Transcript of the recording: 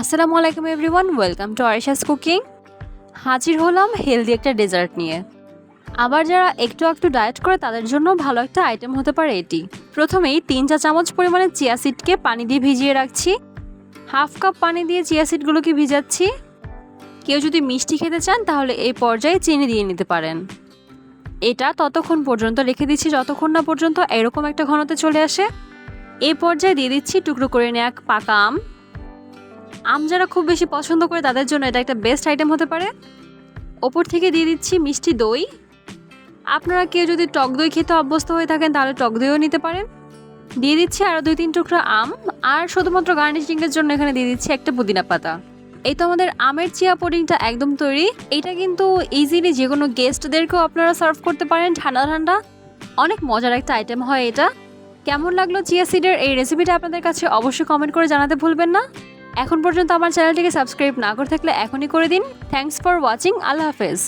আসসালামু আলাইকুম everyone, welcome to Arisha's cooking. হাজির হলাম হেলদি একটা ডেজার্ট নিয়ে। আবার যারা একটু ডায়েট করে তাদের জন্য ভালো একটা আইটেম হতে পারে এটি। প্রথমেই 3 চা চামচ পরিমাণে চিয়া সিডকে পানি দিয়ে ভিজিয়ে রাখছি। হাফ কাপ পানি দিয়ে চিয়া সিডগুলোকে ভিজাচ্ছি। কেউ যদি মিষ্টি খেতে চান তাহলে এই পর্যায়ে চিনি দিয়ে নিতে পারেন। এটা ততক্ষণ পর্যন্ত রেখে দিচ্ছি যতক্ষণ না পর্যন্ত এরকম একটা ঘনতে চলে আসে। এই পর্যায়ে দিয়ে দিচ্ছি টুকরো করে নেওয়া পাকা আম যারা খুব বেশি পছন্দ করে তাদের জন্য এটা একটা বেস্ট আইটেম হতে পারে। ওপর থেকে দিয়ে দিচ্ছি মিষ্টি দই। আপনারা কেউ যদি টক দই খেতে অভ্যস্ত হয়ে থাকেন তাহলে টক দইও নিতে পারেন। দিয়ে দিচ্ছি আরও 2-3 টুকরো আম, আর শুধুমাত্র গার্নিশিংয়ের জন্য এখানে দিয়ে দিচ্ছি একটা পুদিনা পাতা। এই তো আমাদের আমের চিয়া পুডিংটা একদম তৈরি। এটা কিন্তু ইজিলি যে কোনো গেস্টদেরকেও আপনারা সার্ভ করতে পারেন ঠান্ডা ঠান্ডা। অনেক মজার একটা আইটেম হয় এটা। কেমন লাগলো চিয়া সিডের এই রেসিপিটা আপনাদের কাছে অবশ্যই কমেন্ট করে জানাতে ভুলবেন না। এখন পর্যন্ত আমার চ্যানেলটিকে সাবস্ক্রাইব না করে থাকলে এখনই করে দিন। Thanks for watching. আল্লাহ হাফেজ।